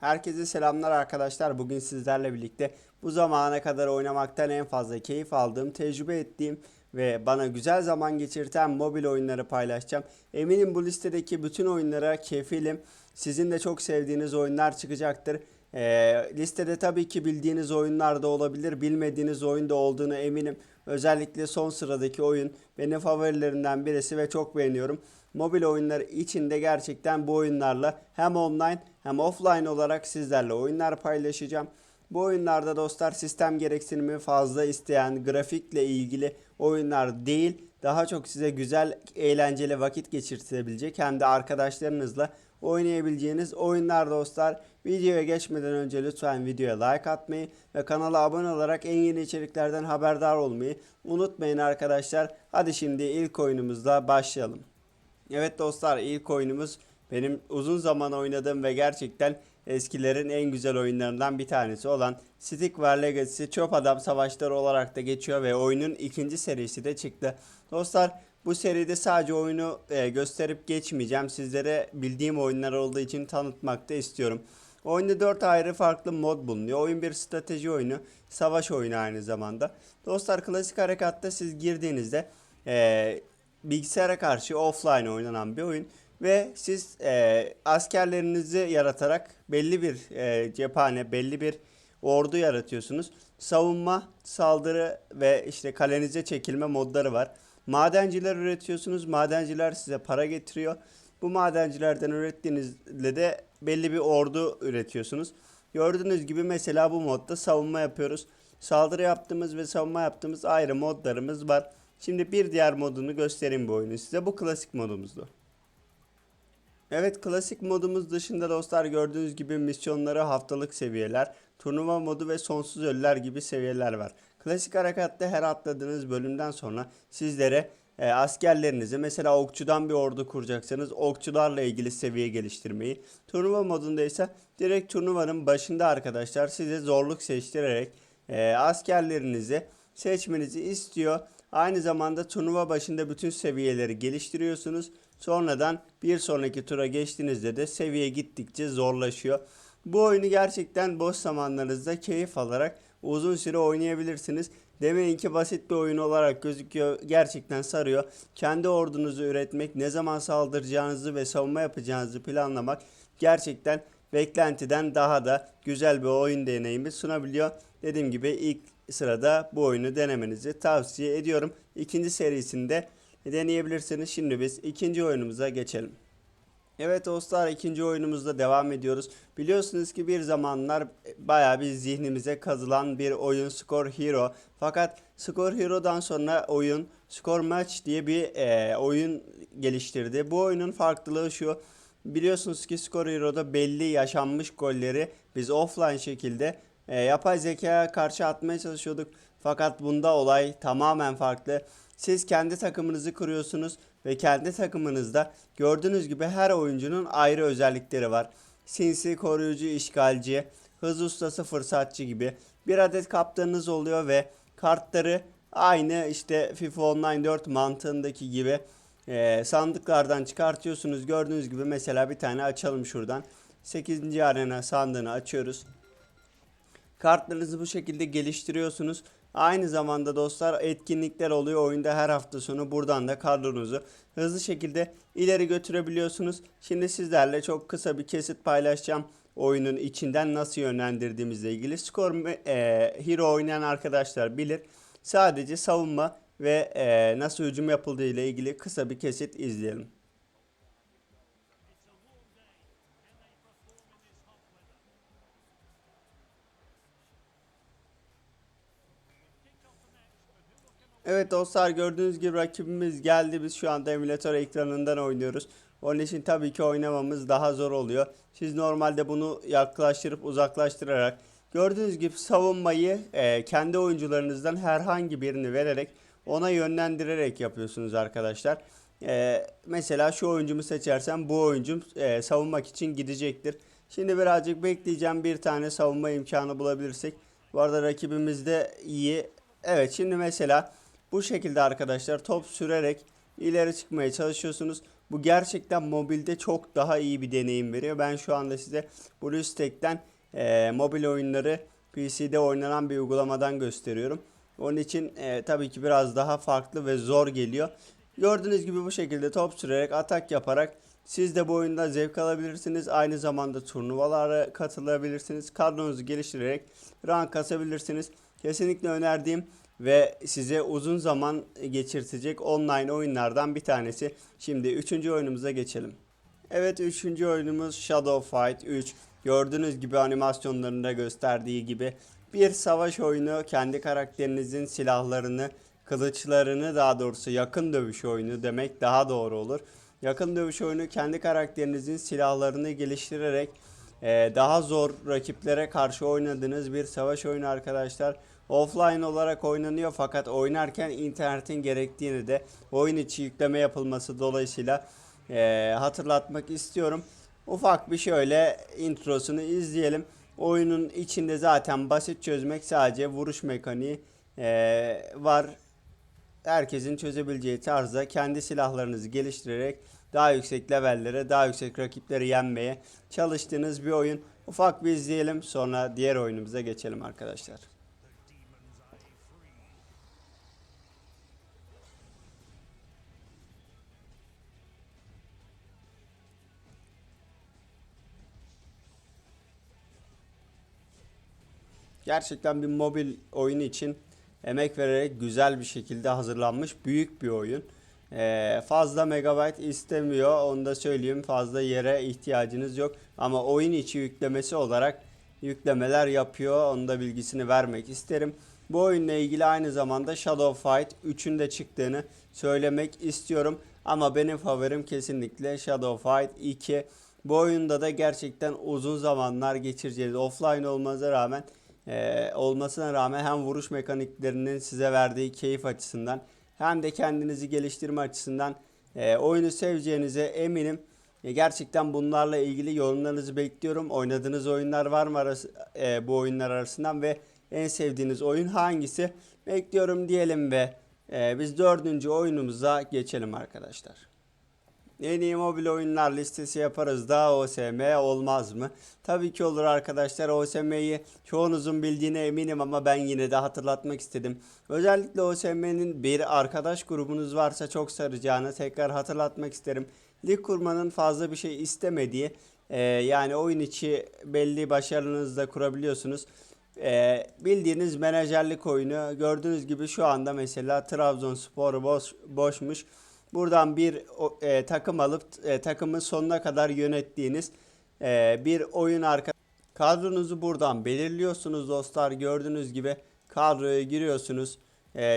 Herkese selamlar arkadaşlar. Bugün sizlerle birlikte bu zamana kadar oynamaktan en fazla keyif aldığım, tecrübe ettiğim ve bana güzel zaman geçirten mobil oyunları paylaşacağım. Eminim bu listedeki bütün oyunlara kefilim. Sizin de çok sevdiğiniz oyunlar çıkacaktır. Listede tabii ki bildiğiniz oyunlar da olabilir, bilmediğiniz oyun da olduğunu eminim. Özellikle son sıradaki oyun benim favorilerimden birisi ve çok beğeniyorum. Mobil oyunlar içinde gerçekten bu oyunlarla hem online hem offline olarak sizlerle oyunlar paylaşacağım. Bu oyunlarda dostlar sistem gereksinimi fazla isteyen grafikle ilgili oyunlar değil, daha çok size güzel, eğlenceli vakit geçirtebilecek hem de arkadaşlarınızla oynayabileceğiniz oyunlar dostlar. Videoya geçmeden önce lütfen videoya like atmayı ve kanala abone olarak en yeni içeriklerden haberdar olmayı unutmayın arkadaşlar. Hadi şimdi ilk oyunumuzla başlayalım. Evet dostlar, ilk oyunumuz benim uzun zaman oynadığım ve gerçekten eskilerin en güzel oyunlarından bir tanesi olan Stick Var Legacy Çöp Adam Savaşları olarak da geçiyor ve oyunun ikinci serisi de çıktı. Dostlar, bu seride sadece oyunu gösterip geçmeyeceğim. Sizlere bildiğim oyunlar olduğu için tanıtmak da istiyorum. Oyunda 4 ayrı farklı mod bulunuyor. Oyun bir strateji oyunu, savaş oyunu aynı zamanda. Dostlar, klasik harekatta siz girdiğinizde bilgisayara karşı offline oynanan bir oyun ve siz askerlerinizi yaratarak belli bir cephane, belli bir ordu yaratıyorsunuz. Savunma, saldırı ve işte kalenize çekilme modları var. Madenciler üretiyorsunuz. Madenciler size para getiriyor. Bu madencilerden ürettiğinizle de belli bir ordu üretiyorsunuz. Gördüğünüz gibi mesela bu modda savunma yapıyoruz. Saldırı yaptığımız ve savunma yaptığımız ayrı modlarımız var. Şimdi bir diğer modunu göstereyim bu oyunu size. Bu klasik modumuzdu. Evet, klasik modumuz dışında dostlar gördüğünüz gibi misyonları, haftalık seviyeler, turnuva modu ve sonsuz ölüler gibi seviyeler var. Klasik harekatta her atladığınız bölümden sonra sizlere askerlerinizi, mesela okçudan bir ordu kuracaksanız okçularla ilgili seviye geliştirmeyi, turnuva modunda ise direkt turnuvanın başında arkadaşlar size zorluk seçtirerek askerlerinizi seçmenizi istiyor. Aynı zamanda turnuva başında bütün seviyeleri geliştiriyorsunuz. Sonradan bir sonraki tura geçtiğinizde de seviye gittikçe zorlaşıyor. Bu oyunu gerçekten boş zamanlarınızda keyif alarak uzun süre oynayabilirsiniz. Demeyin ki basit bir oyun olarak gözüküyor. Gerçekten sarıyor. Kendi ordunuzu üretmek, ne zaman saldıracağınızı ve savunma yapacağınızı planlamak gerçekten beklentiden daha da güzel bir oyun deneyimi sunabiliyor. Dediğim gibi ilk sırada bu oyunu denemenizi tavsiye ediyorum. İkinci serisinde deneyebilirsiniz. Şimdi biz ikinci oyunumuza geçelim. Evet dostlar, ikinci oyunumuzda devam ediyoruz. Biliyorsunuz ki bir zamanlar bayağı bir zihnimize kazılan bir oyun Score Hero. Fakat Score Hero'dan sonra oyun Score Match diye bir oyun geliştirdi. Bu oyunun farklılığı şu. Biliyorsunuz ki Score Hero'da belli yaşanmış golleri biz offline şekilde yapay zekaya karşı atmaya çalışıyorduk. Fakat bunda olay tamamen farklı. Siz kendi takımınızı kuruyorsunuz ve kendi takımınızda gördüğünüz gibi her oyuncunun ayrı özellikleri var. Sinsi, koruyucu, işgalci, hız ustası, fırsatçı gibi bir adet kaptanınız oluyor ve kartları aynı işte FIFA Online 4 mantığındaki gibi sandıklardan çıkartıyorsunuz. Gördüğünüz gibi mesela bir tane açalım şuradan. 8. arena sandığını açıyoruz. Kartlarınızı bu şekilde geliştiriyorsunuz. Aynı zamanda dostlar etkinlikler oluyor oyunda her hafta sonu. Buradan da kadronuzu hızlı şekilde ileri götürebiliyorsunuz. Şimdi sizlerle çok kısa bir kesit paylaşacağım. Oyunun içinden nasıl yönlendirdiğimizle ilgili. Hero oynayan arkadaşlar bilir. Sadece savunma ve nasıl hücum yapıldığı ile ilgili kısa bir kesit izleyelim. Evet dostlar, gördüğünüz gibi rakibimiz geldi. Biz şu anda emülatör ekranından oynuyoruz. Onun için tabii ki oynamamız daha zor oluyor. Siz normalde bunu yaklaştırıp uzaklaştırarak gördüğünüz gibi savunmayı kendi oyuncularınızdan herhangi birini vererek ona yönlendirerek yapıyorsunuz arkadaşlar. Mesela şu oyuncumu seçersem bu oyuncum savunmak için gidecektir. Şimdi birazcık bekleyeceğim, bir tane savunma imkanı bulabilirsek. Bu arada rakibimiz de iyi. Evet, şimdi mesela bu şekilde arkadaşlar top sürerek ileri çıkmaya çalışıyorsunuz. Bu gerçekten mobilde çok daha iyi bir deneyim veriyor. Ben şu anda size BlueStack'ten mobil oyunları PC'de oynanan bir uygulamadan gösteriyorum. Onun için tabii ki biraz daha farklı ve zor geliyor. Gördüğünüz gibi bu şekilde top sürerek, atak yaparak siz de bu oyunda zevk alabilirsiniz. Aynı zamanda turnuvalara katılabilirsiniz. Kadronuzu geliştirerek rank kasabilirsiniz. Kesinlikle önerdiğim ve size uzun zaman geçirtecek online oyunlardan bir tanesi. Şimdi 3. oyunumuza geçelim. Evet, 3. oyunumuz Shadow Fight 3. Gördüğünüz gibi animasyonlarında gösterdiği gibi bir savaş oyunu. Kendi karakterinizin silahlarını, kılıçlarını, daha doğrusu yakın dövüş oyunu demek daha doğru olur. Yakın dövüş oyunu, kendi karakterinizin silahlarını geliştirerek daha zor rakiplere karşı oynadığınız bir savaş oyunu arkadaşlar. Offline olarak oynanıyor fakat oynarken internetin gerektiğini de oyun içi yükleme yapılması dolayısıyla hatırlatmak istiyorum. Ufak bir şöyle introsunu izleyelim. Oyunun içinde zaten basit, çözmek sadece vuruş mekaniği var. Herkesin çözebileceği tarzda kendi silahlarınızı geliştirerek daha yüksek levellere, daha yüksek rakipleri yenmeye çalıştığınız bir oyun. Ufak bir izleyelim, sonra diğer oyunumuza geçelim arkadaşlar. Gerçekten bir mobil oyun için emek vererek güzel bir şekilde hazırlanmış büyük bir oyun. Fazla megabayt istemiyor, onu da söyleyeyim. Fazla yere ihtiyacınız yok. Ama oyun içi yüklemesi olarak yüklemeler yapıyor. Onun da bilgisini vermek isterim. Bu oyunla ilgili aynı zamanda Shadow Fight 3'ün de çıktığını söylemek istiyorum. Ama benim favorim kesinlikle Shadow Fight 2. Bu oyunda da gerçekten uzun zamanlar geçireceğiz. Offline olmasına rağmen hem vuruş mekaniklerinin size verdiği keyif açısından hem de kendinizi geliştirme açısından oyunu seveceğinize eminim. Gerçekten bunlarla ilgili yorumlarınızı bekliyorum. Oynadığınız oyunlar var mı bu oyunlar arasından ve en sevdiğiniz oyun hangisi? Bekliyorum diyelim ve biz 4. oyunumuza geçelim arkadaşlar. En iyi mobil oyunlar listesi yaparız da OSM olmaz mı? Tabii ki olur arkadaşlar. OSM'yi çoğunuzun bildiğine eminim ama ben yine de hatırlatmak istedim. Özellikle OSM'nin bir arkadaş grubunuz varsa çok saracağını tekrar hatırlatmak isterim. Lig kurmanın fazla bir şey istemediği, yani oyun içi belli başarınızı kurabiliyorsunuz. Bildiğiniz menajerlik oyunu. Gördüğünüz gibi şu anda mesela Trabzonspor boşmuş. Buradan bir takım alıp takımın sonuna kadar yönettiğiniz bir oyun kadronuzu buradan belirliyorsunuz dostlar. Gördüğünüz gibi kadroya giriyorsunuz.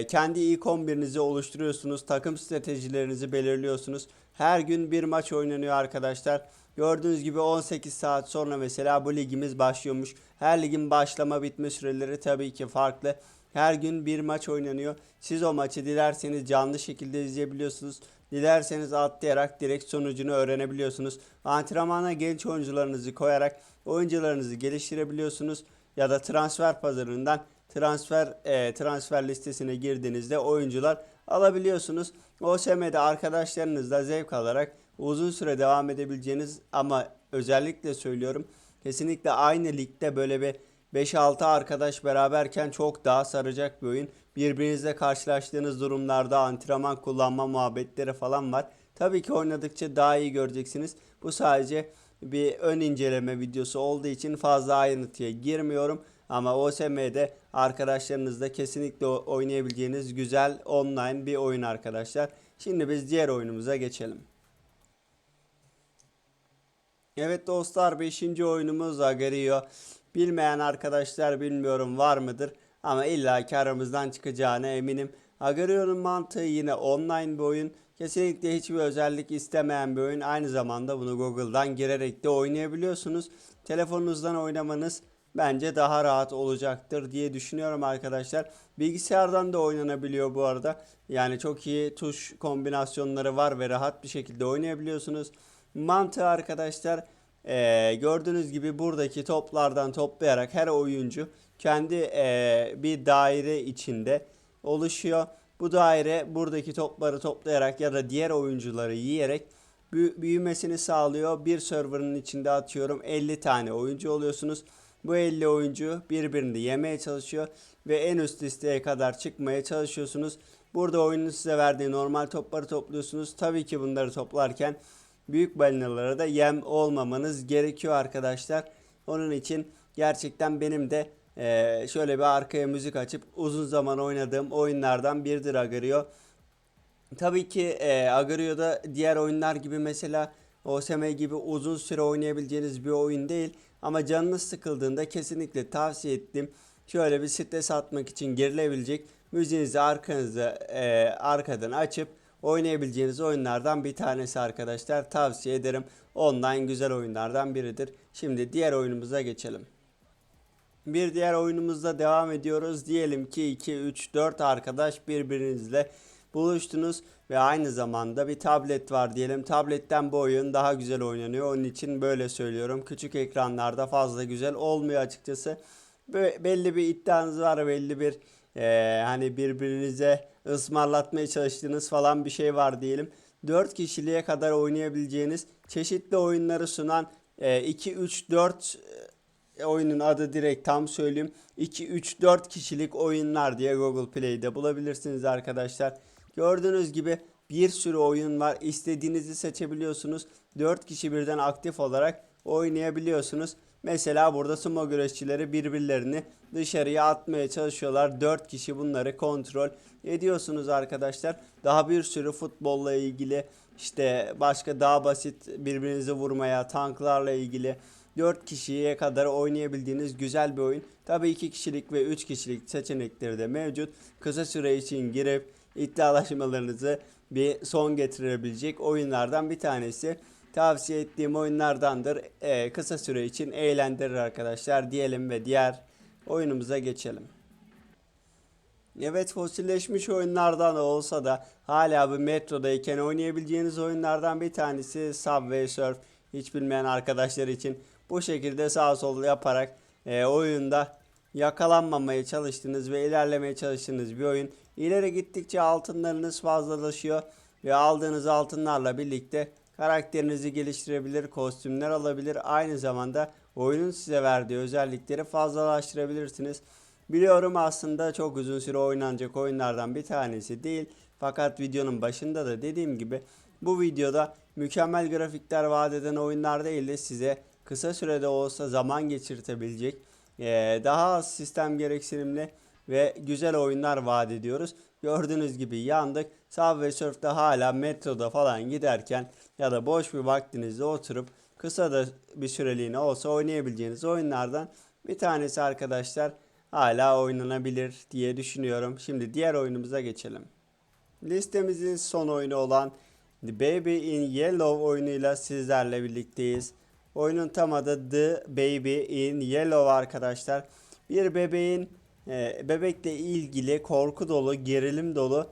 Kendi ilk 11'inizi oluşturuyorsunuz. Takım stratejilerinizi belirliyorsunuz. Her gün bir maç oynanıyor arkadaşlar. Gördüğünüz gibi 18 saat sonra mesela bu ligimiz başlıyormuş. Her ligin başlama bitme süreleri tabii ki farklı. Her gün bir maç oynanıyor. Siz o maçı dilerseniz canlı şekilde izleyebiliyorsunuz. Dilerseniz atlayarak direkt sonucunu öğrenebiliyorsunuz. Antrenmana genç oyuncularınızı koyarak oyuncularınızı geliştirebiliyorsunuz. Ya da transfer pazarından transfer listesine girdiğinizde oyuncular alabiliyorsunuz. OSM'de arkadaşlarınızla zevk alarak uzun süre devam edebileceğiniz, ama özellikle söylüyorum, kesinlikle aynı ligde böyle bir 5-6 arkadaş beraberken çok daha saracak bir oyun. Birbirinizle karşılaştığınız durumlarda antrenman kullanma muhabbetleri falan var. Tabii ki oynadıkça daha iyi göreceksiniz. Bu sadece bir ön inceleme videosu olduğu için fazla ayrıntıya girmiyorum. Ama OSM'de arkadaşlarınızla kesinlikle oynayabileceğiniz güzel online bir oyun arkadaşlar. Şimdi biz diğer oyunumuza geçelim. Evet dostlar, 5. oyunumuz Agario. Bilmeyen arkadaşlar bilmiyorum var mıdır ama illa ki aramızdan çıkacağına eminim. Agario'nun mantığı yine online bir oyun. Kesinlikle hiçbir özellik istemeyen bir oyun. Aynı zamanda bunu Google'dan girerek de oynayabiliyorsunuz. Telefonunuzdan oynamanız bence daha rahat olacaktır diye düşünüyorum arkadaşlar. Bilgisayardan da oynanabiliyor bu arada. Yani çok iyi tuş kombinasyonları var ve rahat bir şekilde oynayabiliyorsunuz. Mantığı arkadaşlar, gördüğünüz gibi buradaki toplardan toplayarak her oyuncu kendi bir daire içinde oluşuyor. Bu daire buradaki topları toplayarak ya da diğer oyuncuları yiyerek büyümesini sağlıyor. Bir server'ın içinde atıyorum 50 tane oyuncu oluyorsunuz. Bu 50 oyuncu birbirini yemeye çalışıyor ve en üst listeye kadar çıkmaya çalışıyorsunuz. Burada oyunun size verdiği normal topları topluyorsunuz. Tabii ki bunları toplarken büyük balinalara da yem olmamanız gerekiyor arkadaşlar. Onun için gerçekten benim de şöyle bir arkaya müzik açıp uzun zaman oynadığım oyunlardan biridir Agario. Tabii ki Agrio'da diğer oyunlar gibi mesela OSM gibi uzun süre oynayabileceğiniz bir oyun değil. Ama canınız sıkıldığında kesinlikle tavsiye ettim. Şöyle bir stres atmak için girilebilecek, müziğinizi arkadan açıp oynayabileceğiniz oyunlardan bir tanesi arkadaşlar. Tavsiye ederim. Online güzel oyunlardan biridir. Şimdi diğer oyunumuza geçelim. Bir diğer oyunumuzda devam ediyoruz. Diyelim ki 2, 3, 4 arkadaş birbirinizle buluştunuz ve aynı zamanda bir tablet var diyelim. Tabletten bu oyun daha güzel oynanıyor. Onun için böyle söylüyorum. Küçük ekranlarda fazla güzel olmuyor açıkçası. Belli bir iddianız var, belli bir hani birbirinize ısmarlatmaya çalıştığınız falan bir şey var diyelim. 4 kişiliğe kadar oynayabileceğiniz çeşitli oyunları sunan 2, 3, 4 oyunun adı direkt tam söyleyeyim. 2, 3, 4 kişilik oyunlar diye Google Play'de bulabilirsiniz arkadaşlar. Gördüğünüz gibi bir sürü oyun var. İstediğinizi seçebiliyorsunuz. 4 kişi birden aktif olarak oynayabiliyorsunuz. Mesela burada sumo güreşçileri birbirlerini dışarıya atmaya çalışıyorlar. 4 kişi bunları kontrol ediyorsunuz arkadaşlar. Daha bir sürü futbolla ilgili, işte başka daha basit birbirinizi vurmaya, tanklarla ilgili 4 kişiye kadar oynayabildiğiniz güzel bir oyun. Tabii 2 kişilik ve 3 kişilik seçenekleri de mevcut. Kısa süre için girip iddialaşmalarınızı bir son getirebilecek oyunlardan bir tanesi. Tavsiye ettiğim oyunlardandır. Kısa süre için eğlendirir arkadaşlar diyelim ve diğer oyunumuza geçelim. Evet, fosilleşmiş oyunlardan olsa da hala bir metrodayken oynayabileceğiniz oyunlardan bir tanesi Subway Surf. Hiç bilmeyen arkadaşlar için bu şekilde sağ sol yaparak oyunda yakalanmamaya çalıştığınız ve ilerlemeye çalıştığınız bir oyun. İleri gittikçe altınlarınız fazlalaşıyor ve aldığınız altınlarla birlikte karakterinizi geliştirebilir, kostümler alabilir. Aynı zamanda oyunun size verdiği özellikleri fazlalaştırabilirsiniz. Biliyorum aslında çok uzun süre oynanacak oyunlardan bir tanesi değil. Fakat videonun başında da dediğim gibi bu videoda mükemmel grafikler vaat eden oyunlar değil de size kısa sürede olsa zaman geçirtebilecek daha az sistem gereksinimli ve güzel oyunlar vaat ediyoruz. Gördüğünüz gibi yandık. Subway Surf'te hala metroda falan giderken ya da boş bir vaktinizde oturup kısa da bir süreliğine olsa oynayabileceğiniz oyunlardan bir tanesi arkadaşlar. Hala oynanabilir diye düşünüyorum. Şimdi diğer oyunumuza geçelim. Listemizin son oyunu olan The Baby in Yellow oyunuyla sizlerle birlikteyiz. Oyunun tam adı The Baby in Yellow arkadaşlar. Bir bebeğin bebekle ilgili korku dolu, gerilim dolu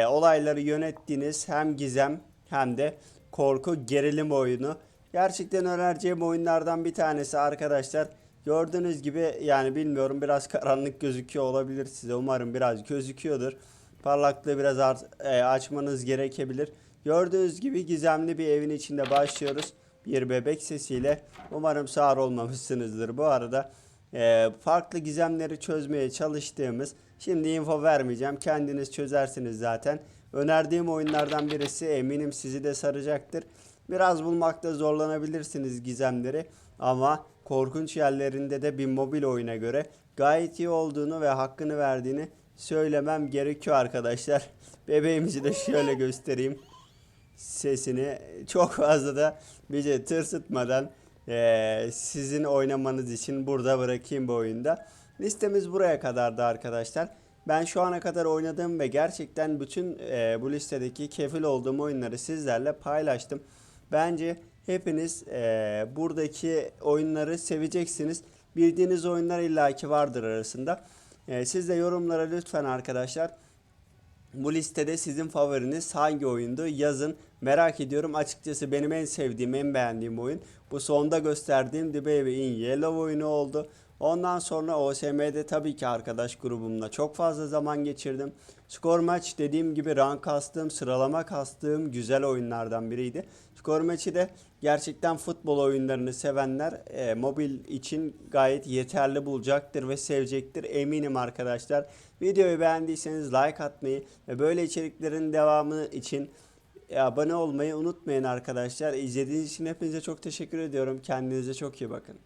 olayları yönettiğiniz hem gizem hem de korku gerilim oyunu. Gerçekten önereceğim oyunlardan bir tanesi arkadaşlar. Gördüğünüz gibi yani bilmiyorum, biraz karanlık gözüküyor olabilir size. Umarım biraz gözüküyordur. Parlaklığı biraz açmanız gerekebilir. Gördüğünüz gibi gizemli bir evin içinde başlıyoruz. Bir bebek sesiyle. Umarım sağır olmamışsınızdır. Bu arada farklı gizemleri çözmeye çalıştığımız, şimdi info vermeyeceğim, kendiniz çözersiniz zaten. Önerdiğim oyunlardan birisi, eminim sizi de saracaktır. Biraz bulmakta zorlanabilirsiniz gizemleri ama korkunç yerlerinde de bir mobil oyuna göre gayet iyi olduğunu ve hakkını verdiğini söylemem gerekiyor arkadaşlar. Bebeğimizi de şöyle göstereyim. Sesini çok fazla da bizi tırsıtmadan sizin oynamanız için burada bırakayım bu oyunda. Listemiz buraya kadardı arkadaşlar. Ben şu ana kadar oynadığım ve gerçekten bütün bu listedeki kefil olduğum oyunları sizlerle paylaştım. Bence hepiniz buradaki oyunları seveceksiniz. Bildiğiniz oyunlar illaki vardır arasında. Siz de yorumlara lütfen arkadaşlar, bu listede sizin favoriniz hangi oyundu yazın. Merak ediyorum. Açıkçası benim en sevdiğim, en beğendiğim oyun bu sonda gösterdiğim The Baby in Yellow oyunu oldu. Ondan sonra OSM'de tabii ki arkadaş grubumla çok fazla zaman geçirdim. Skor maç dediğim gibi rank kastığım, sıralama kastığım güzel oyunlardan biriydi. Skor Match'i de gerçekten futbol oyunlarını sevenler mobil için gayet yeterli bulacaktır ve sevecektir eminim arkadaşlar. Videoyu beğendiyseniz like atmayı ve böyle içeriklerin devamı için abone olmayı unutmayın arkadaşlar. İzlediğiniz için hepinize çok teşekkür ediyorum. Kendinize çok iyi bakın.